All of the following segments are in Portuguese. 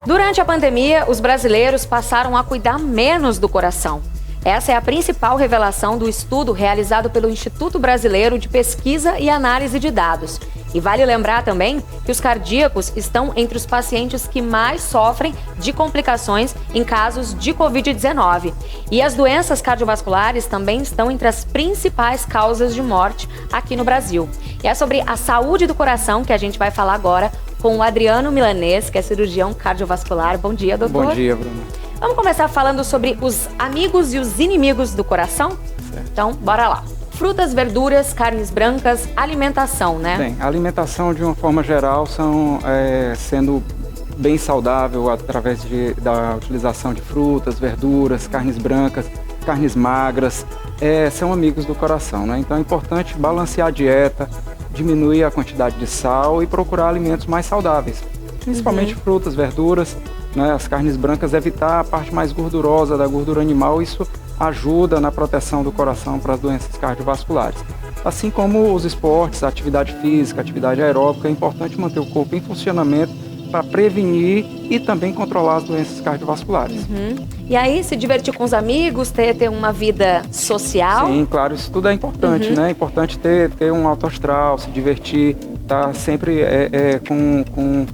Durante a pandemia, os brasileiros passaram a cuidar menos do coração. Essa é a principal revelação do estudo realizado pelo Instituto Brasileiro de Pesquisa e Análise de Dados. E vale lembrar também que os cardíacos estão entre os pacientes que mais sofrem de complicações em casos de Covid-19. E as doenças cardiovasculares também estão entre as principais causas de morte aqui no Brasil. E é sobre a saúde do coração que a gente vai falar agora com o Adriano Milanês, que é cirurgião cardiovascular. Bom dia, doutor. Bom dia, Bruna. Vamos começar falando sobre os amigos e os inimigos do coração? Certo. Então, bora lá. Frutas, verduras, carnes brancas, alimentação, né? Bem, a alimentação de uma forma geral sendo bem saudável através da utilização de frutas, verduras, carnes brancas, carnes magras, são amigos do coração, né? Então é importante balancear a dieta, diminuir a quantidade de sal e procurar alimentos mais saudáveis, principalmente frutas, verduras, né? As carnes brancas, evitar a parte mais gordurosa da gordura animal, isso ajuda na proteção do coração para as doenças cardiovasculares. Assim como os esportes, a atividade física, a atividade aeróbica, é importante manter o corpo em funcionamento para prevenir e também controlar as doenças cardiovasculares. E aí, se divertir com os amigos, ter uma vida social? Sim, claro, isso tudo é importante, né? É importante ter um alto astral, se divertir, estar sempre com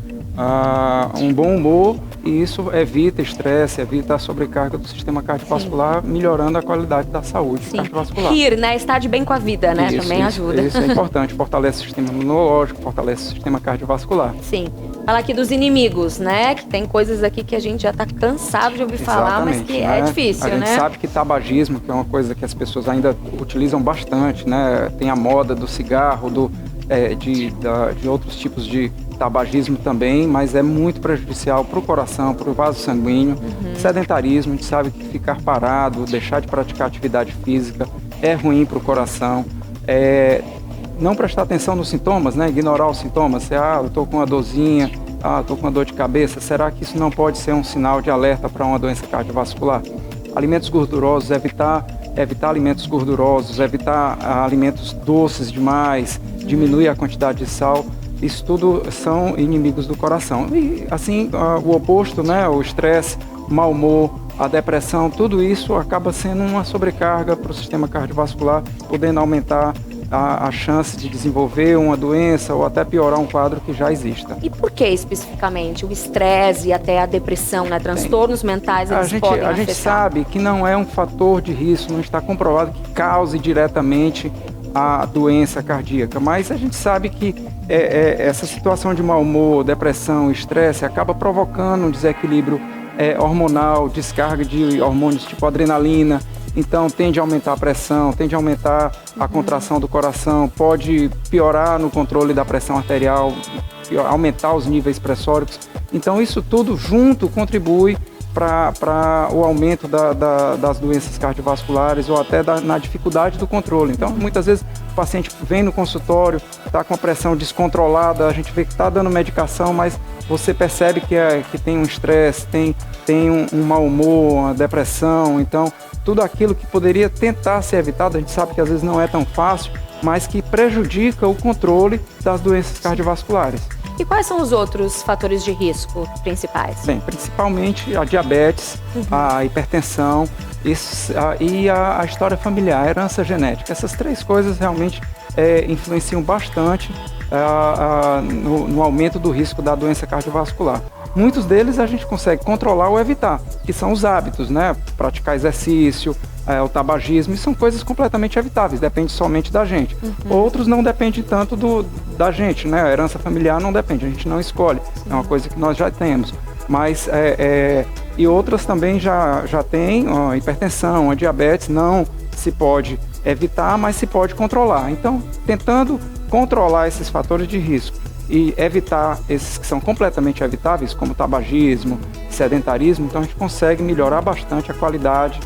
um bom humor, e isso evita estresse, evita a sobrecarga do sistema cardiovascular, melhorando a qualidade da saúde cardiovascular. Rir, né? Estar de bem com a vida, né? Também ajuda. Isso é importante, fortalece o sistema imunológico, fortalece o sistema cardiovascular. Sim. Falar aqui dos inimigos, né? Que tem coisas aqui que a gente já está cansado de ouvir falar, mas que é difícil, né? A gente sabe que tabagismo, que é uma coisa que as pessoas ainda utilizam bastante, né? Tem a moda do cigarro, de outros tipos de tabagismo também, mas é muito prejudicial para o coração, para o vaso sanguíneo. Sedentarismo, a gente sabe que ficar parado, deixar de praticar atividade física é ruim para o coração. Não prestar atenção nos sintomas, né? Ignorar os sintomas. Eu estou com uma dorzinha, estou com uma dor de cabeça. Será que isso não pode ser um sinal de alerta para uma doença cardiovascular? Alimentos gordurosos, evitar alimentos gordurosos, evitar alimentos doces demais, diminuir a quantidade de sal. Isso tudo são inimigos do coração. E assim, o oposto, né? O estresse, o mau humor, a depressão, tudo isso acaba sendo uma sobrecarga para o sistema cardiovascular, podendo aumentar a chance de desenvolver uma doença ou até piorar um quadro que já exista. E por que especificamente o estresse e até a depressão, né? Transtornos mentais, eles podem afetar? A gente sabe que não é um fator de risco, não está comprovado que cause diretamente a doença cardíaca, mas a gente sabe que essa situação de mau humor, depressão, estresse acaba provocando um desequilíbrio hormonal, descarga de hormônios tipo adrenalina. Então tende a aumentar a pressão, tende a aumentar a contração do coração, pode piorar no controle da pressão arterial, aumentar os níveis pressóricos. Então isso tudo junto contribui para o aumento das doenças cardiovasculares ou até na dificuldade do controle. Então muitas vezes o paciente vem no consultório, está com a pressão descontrolada, a gente vê que está dando medicação, mas você percebe que tem um estresse, tem um mau humor, uma depressão. Então tudo aquilo que poderia tentar ser evitado, a gente sabe que às vezes não é tão fácil, mas que prejudica o controle das doenças cardiovasculares. E quais são os outros fatores de risco principais? Bem, principalmente a diabetes, a hipertensão e a história familiar, a herança genética. Essas três coisas realmente influenciam bastante no aumento do risco da doença cardiovascular. Muitos deles a gente consegue controlar ou evitar, que são os hábitos, né? Praticar exercício, o tabagismo, e são coisas completamente evitáveis, depende somente da gente. Outros não dependem tanto da gente, né? A herança familiar não depende, a gente não escolhe, é uma coisa que nós já temos. Mas, e outras também já tem hipertensão, a diabetes, não se pode evitar, mas se pode controlar. Então, tentando controlar esses fatores de risco e evitar esses que são completamente evitáveis, como tabagismo, sedentarismo, então a gente consegue melhorar bastante a qualidade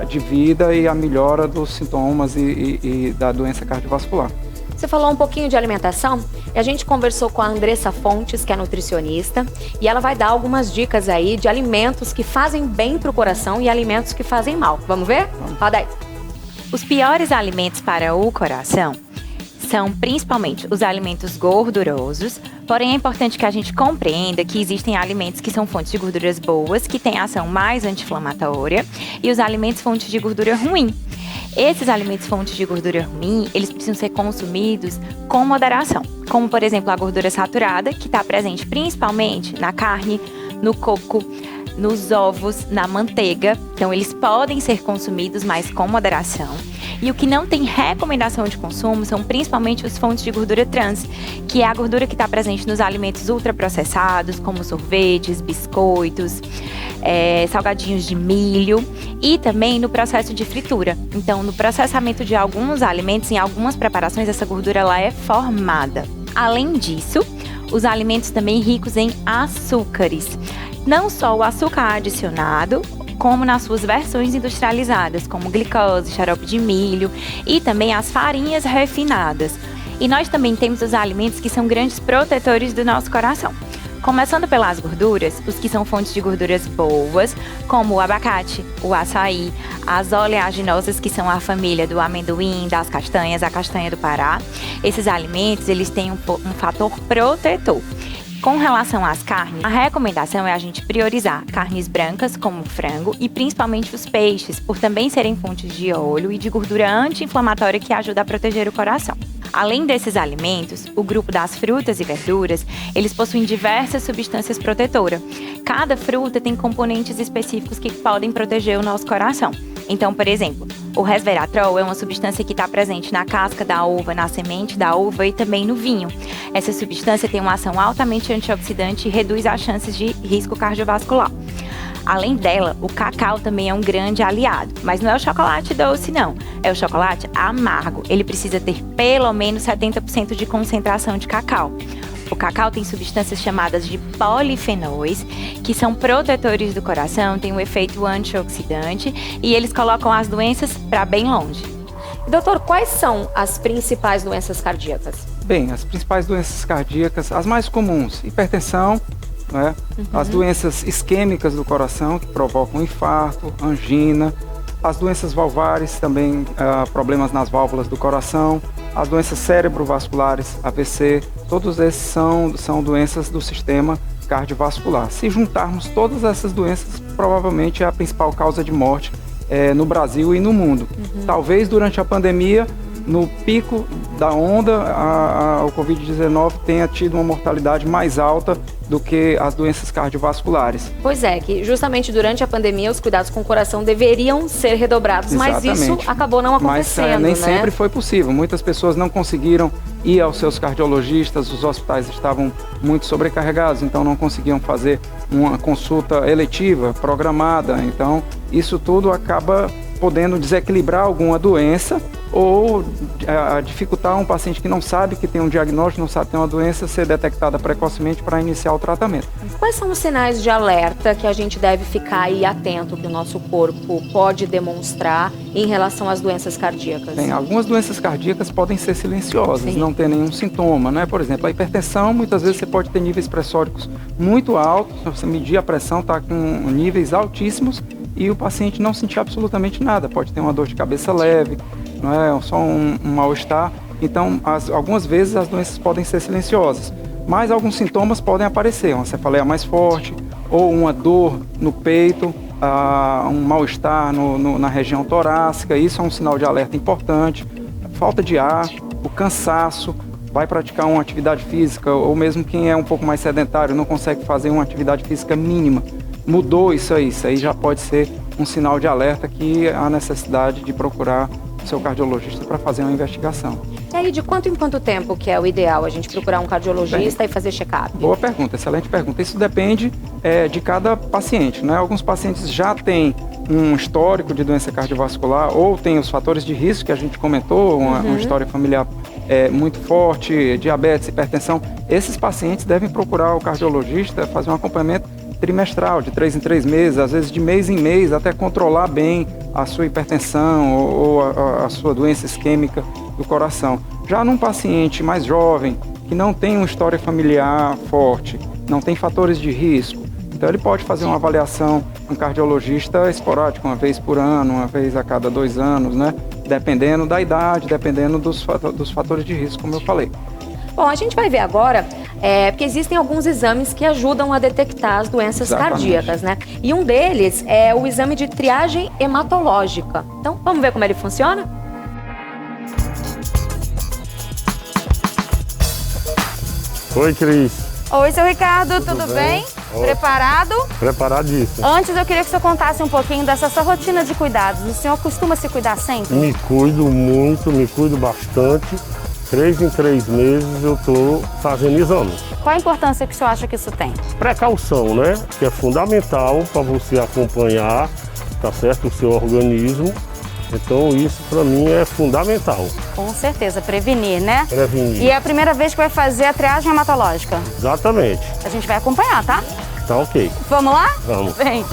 de vida e a melhora dos sintomas e da doença cardiovascular. Você falou um pouquinho de alimentação e a gente conversou com a Andressa Fontes, que é nutricionista, e ela vai dar algumas dicas aí de alimentos que fazem bem para o coração e alimentos que fazem mal. Vamos ver? Roda aí. Os piores alimentos para o coração são principalmente os alimentos gordurosos, porém é importante que a gente compreenda que existem alimentos que são fontes de gorduras boas, que têm ação mais anti-inflamatória, e os alimentos fontes de gordura ruim. Esses alimentos fontes de gordura ruim, eles precisam ser consumidos com moderação, como por exemplo a gordura saturada, que está presente principalmente na carne, no coco, nos ovos, na manteiga. Então eles podem ser consumidos, mas com moderação. E o que não tem recomendação de consumo são principalmente as fontes de gordura trans, que é a gordura que está presente nos alimentos ultraprocessados, como sorvetes, biscoitos, salgadinhos de milho e também no processo de fritura. Então, no processamento de alguns alimentos, em algumas preparações, essa gordura ela é formada. Além disso, os alimentos também ricos em açúcares. Não só o açúcar adicionado, como nas suas versões industrializadas, como glicose, xarope de milho e também as farinhas refinadas. E nós também temos os alimentos que são grandes protetores do nosso coração. Começando pelas gorduras, os que são fontes de gorduras boas, como o abacate, o açaí, as oleaginosas, que são a família do amendoim, das castanhas, a castanha do Pará. Esses alimentos, eles têm um fator protetor. Com relação às carnes, a recomendação é a gente priorizar carnes brancas, como o frango, e principalmente os peixes, por também serem fontes de óleo e de gordura anti-inflamatória que ajuda a proteger o coração. Além desses alimentos, o grupo das frutas e verduras, eles possuem diversas substâncias protetoras. Cada fruta tem componentes específicos que podem proteger o nosso coração. Então, por exemplo, o resveratrol é uma substância que está presente na casca da uva, na semente da uva e também no vinho. Essa substância tem uma ação altamente antioxidante e reduz as chances de risco cardiovascular. Além dela, o cacau também é um grande aliado, mas não é o chocolate doce não, é o chocolate amargo. Ele precisa ter pelo menos 70% de concentração de cacau. O cacau tem substâncias chamadas de polifenóis, que são protetores do coração, têm um efeito antioxidante e eles colocam as doenças para bem longe. Doutor, quais são as principais doenças cardíacas? Bem, as principais doenças cardíacas, as mais comuns, hipertensão, né? As doenças isquêmicas do coração, que provocam infarto, angina, as doenças valvares, também problemas nas válvulas do coração, as doenças cerebrovasculares, AVC, todos esses são doenças do sistema cardiovascular. Se juntarmos todas essas doenças, provavelmente é a principal causa de morte no Brasil e no mundo. Talvez durante a pandemia, no pico da onda, o Covid-19 tenha tido uma mortalidade mais alta do que as doenças cardiovasculares. Pois é, que justamente durante a pandemia os cuidados com o coração deveriam ser redobrados, Exatamente. Mas isso acabou não acontecendo, Mas nem né? sempre foi possível. Muitas pessoas não conseguiram ir aos seus cardiologistas, os hospitais estavam muito sobrecarregados, então não conseguiam fazer uma consulta eletiva, programada. Então, isso tudo acaba podendo desequilibrar alguma doença ou dificultar um paciente que não sabe que tem um diagnóstico, não sabe que tem uma doença, ser detectada precocemente para iniciar o tratamento. Quais são os sinais de alerta que a gente deve ficar aí atento, que o nosso corpo pode demonstrar em relação às doenças cardíacas? Bem, algumas doenças cardíacas podem ser silenciosas, não ter nenhum sintoma, né? Por exemplo, a hipertensão, muitas vezes você pode ter níveis pressóricos muito altos, você medir a pressão, está com níveis altíssimos e o paciente não sentir absolutamente nada, pode ter uma dor de cabeça leve, não é só um mal-estar. Então, algumas vezes as doenças podem ser silenciosas, mas alguns sintomas podem aparecer, uma cefaleia mais forte, ou uma dor no peito, um mal-estar na região torácica. Isso é um sinal de alerta importante. Falta de ar, o cansaço, vai praticar uma atividade física, ou mesmo quem é um pouco mais sedentário não consegue fazer uma atividade física mínima. Mudou isso aí já pode ser um sinal de alerta que há necessidade de procurar seu cardiologista para fazer uma investigação. E aí, de quanto em quanto tempo que é o ideal a gente procurar um cardiologista e fazer check-up? Boa pergunta, excelente pergunta. Isso depende de cada paciente, né? Alguns pacientes já têm um histórico de doença cardiovascular ou têm os fatores de risco que a gente comentou, uma história familiar muito forte, diabetes, hipertensão. Esses pacientes devem procurar o cardiologista, fazer um acompanhamento trimestral, de 3 em 3 meses, às vezes de mês em mês, até controlar bem a sua hipertensão ou a sua doença isquêmica do coração. Já num paciente mais jovem, que não tem uma história familiar forte, não tem fatores de risco, então ele pode fazer uma avaliação com um cardiologista esporádica, uma vez por ano, uma vez a cada 2 anos, né? dependendo da idade, dependendo dos fatores de risco, como eu falei. Bom, a gente vai ver agora, porque existem alguns exames que ajudam a detectar as doenças cardíacas, né? E um deles é o exame de triagem hematológica. Então, vamos ver como ele funciona? Oi, Cris. Oi, seu Ricardo, tudo bem? Preparado? Preparadíssimo. Antes, eu queria que o senhor contasse um pouquinho dessa sua rotina de cuidados. O senhor costuma se cuidar sempre? Me cuido muito, me cuido bastante. 3 em 3 meses eu estou fazendo exame. Qual a importância que o senhor acha que isso tem? Precaução, né? Que é fundamental para você acompanhar, tá certo, o seu organismo. Então isso para mim é fundamental. Com certeza, prevenir, né? Prevenir. E é a primeira vez que vai fazer a triagem hematológica. Exatamente. A gente vai acompanhar, tá? Tá ok. Vamos lá? Vamos. Vem.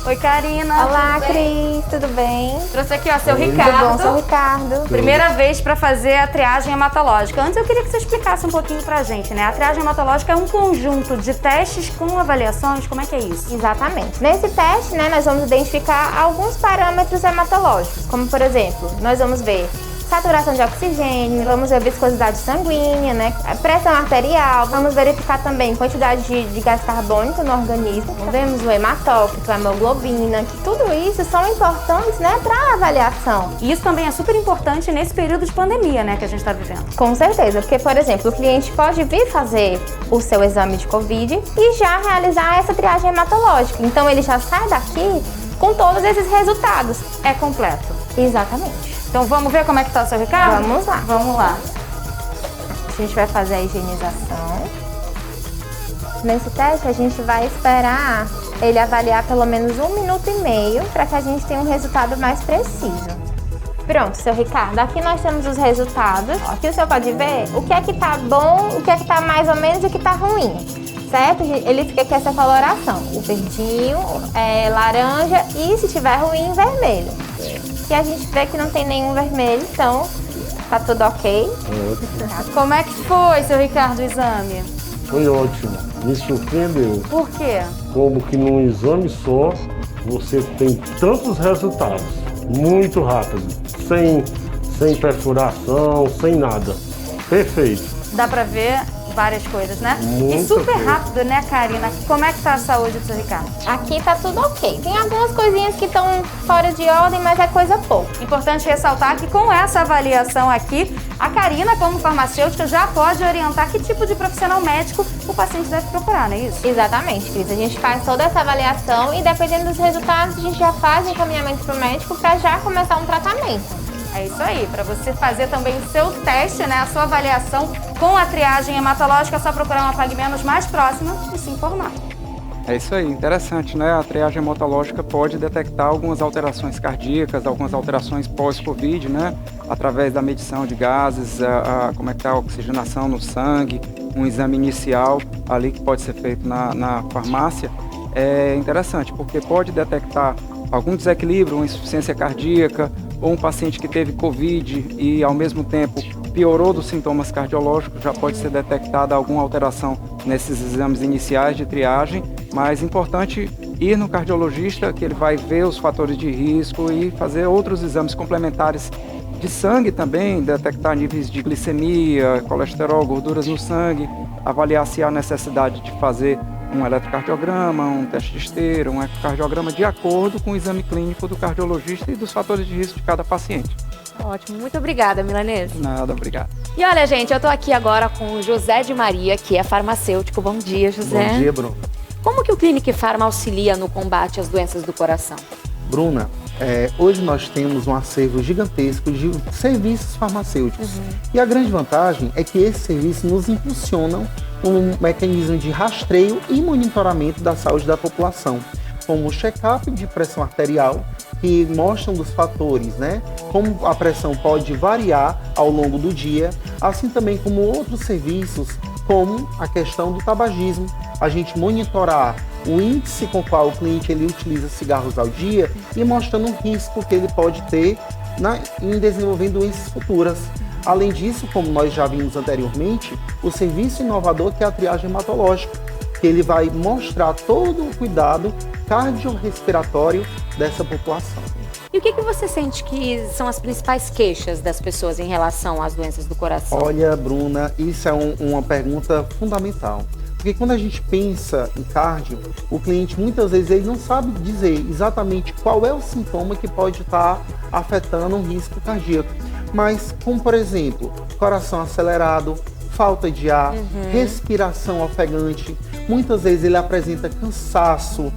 Oi, Karina. Olá, Cris, tudo bem? Trouxe aqui, ó, seu Tudo Ricardo. bom, sou Ricardo. Primeira vez para fazer a triagem hematológica. Antes eu queria que você explicasse um pouquinho pra gente, né? A triagem hematológica é um conjunto de testes com avaliações, como é que é isso? Exatamente. Nesse teste, né, nós vamos identificar alguns parâmetros hematológicos, como por exemplo, nós vamos ver saturação de oxigênio, vamos ver a viscosidade sanguínea, né, a pressão arterial, vamos verificar também quantidade de gás carbônico no organismo, vemos o hematócrito, a hemoglobina, que tudo isso são importantes, né, para avaliação. E isso também é super importante nesse período de pandemia, né, que a gente está vivendo. Com certeza, porque, por exemplo, o cliente pode vir fazer o seu exame de Covid e já realizar essa triagem hematológica. Então, ele já sai daqui com todos esses resultados. É completo. Exatamente. Então vamos ver como é que tá o seu Ricardo? Vamos lá. Vamos lá. A gente vai fazer a higienização. Nesse teste, a gente vai esperar ele avaliar pelo menos 1 minuto e meio para que a gente tenha um resultado mais preciso. Pronto, seu Ricardo, aqui nós temos os resultados. Aqui o senhor pode ver o que é que tá bom, o que é que tá mais ou menos e o que tá ruim. Certo? Ele fica com essa coloração. O verdinho, laranja e, se tiver ruim, vermelho. E a gente vê que não tem nenhum vermelho, então tá tudo ok. Como é que foi, seu Ricardo, o exame? Foi ótimo, me surpreendeu. Por quê? Como que num exame só você tem tantos resultados, muito rápido, sem perfuração, sem nada. Perfeito. Dá pra ver várias coisas, né? Muita E super coisa. rápido, né, Karina? Como é que tá a saúde do seu Ricardo? Aqui tá tudo ok. Tem algumas coisinhas que estão fora de ordem, mas é coisa pouca. Importante ressaltar que com essa avaliação aqui, a Karina, como farmacêutica, já pode orientar que tipo de profissional médico o paciente deve procurar, não é isso? Exatamente, Cris. A gente faz toda essa avaliação e, dependendo dos resultados, a gente já faz o encaminhamento pro médico para já começar um tratamento. É isso aí, para você fazer também o seu teste, né, a sua avaliação com a triagem hematológica, é só procurar uma Pague Menos mais próxima e se informar. É isso aí, interessante, né? A triagem hematológica pode detectar algumas alterações cardíacas, algumas alterações pós-Covid, né? Através da medição de gases, como é que está a oxigenação no sangue, um exame inicial ali que pode ser feito na farmácia. É interessante, porque pode detectar algum desequilíbrio, uma insuficiência cardíaca, ou um paciente que teve Covid e, ao mesmo tempo, piorou dos sintomas cardiológicos, já pode ser detectada alguma alteração nesses exames iniciais de triagem, mas é importante ir no cardiologista, que ele vai ver os fatores de risco e fazer outros exames complementares de sangue também, detectar níveis de glicemia, colesterol, gorduras no sangue, avaliar se há necessidade de fazer um eletrocardiograma, um teste de esteira, um ecocardiograma, de acordo com o exame clínico do cardiologista e dos fatores de risco de cada paciente. Ótimo, muito obrigada, Milanês. Nada, obrigado. E olha, gente, eu tô aqui agora com o José de Maria, que é farmacêutico. Bom dia, José. Bom dia, Bruno. Como que o Clinic Pharma auxilia no combate às doenças do coração? Bruna, hoje nós temos um acervo gigantesco de serviços farmacêuticos. E a grande vantagem é que esses serviços nos impulsionam um mecanismo de rastreio e monitoramento da saúde da população, como o check-up de pressão arterial, que mostram dos fatores, né? Como a pressão pode variar ao longo do dia, assim também como outros serviços, como a questão do tabagismo, a gente monitorar o índice com o qual o cliente ele utiliza cigarros ao dia e mostrando o risco que ele pode ter em desenvolvendo doenças futuras. Além disso, como nós já vimos anteriormente, o serviço inovador que é a triagem hematológica, que ele vai mostrar todo o cuidado cardiorrespiratório dessa população. E o que você sente que são as principais queixas das pessoas em relação às doenças do coração? Olha, Bruna, isso é uma pergunta fundamental. Porque quando a gente pensa em cardio, o cliente muitas vezes ele não sabe dizer exatamente qual é o sintoma que pode estar afetando um risco cardíaco. Mas, como por exemplo, coração acelerado, falta de ar, respiração ofegante, muitas vezes ele apresenta cansaço,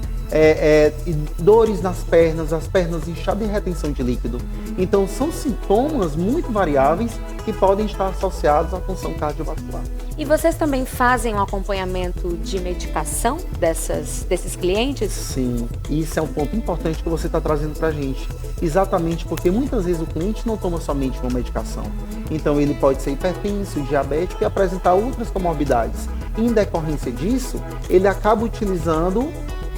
e dores nas pernas, as pernas inchadas e retenção de líquido. Então são sintomas muito variáveis que podem estar associados à função cardiovascular. E vocês também fazem um acompanhamento de medicação desses clientes? Sim, isso é um ponto importante que você está trazendo para a gente. Exatamente porque muitas vezes o cliente não toma somente uma medicação. Então ele pode ser hipertenso, diabético e apresentar outras comorbidades. Em decorrência disso, ele acaba utilizando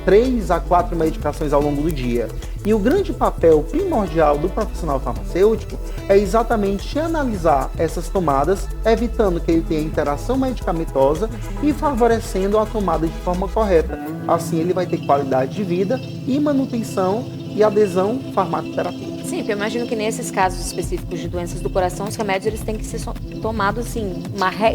3 a 4 medicações ao longo do dia. E o grande papel primordial do profissional farmacêutico é exatamente analisar essas tomadas, evitando que ele tenha interação medicamentosa e favorecendo a tomada de forma correta. Assim ele vai ter qualidade de vida e manutenção e adesão farmacoterapêutica. Sim, porque eu imagino que nesses casos específicos de doenças do coração, os remédios eles têm que ser tomados assim,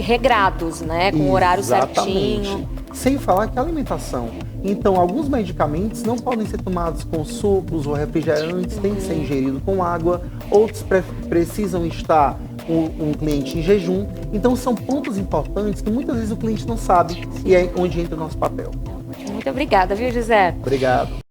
regrados, né? Com o horário certinho. Sem falar que a alimentação. Então, alguns medicamentos não podem ser tomados com sucos ou refrigerantes, tem que ser ingerido com água. Outros precisam estar com um cliente em jejum. Então, são pontos importantes que muitas vezes o cliente não sabe e é onde entra o nosso papel. Muito obrigada, viu, José? Obrigado.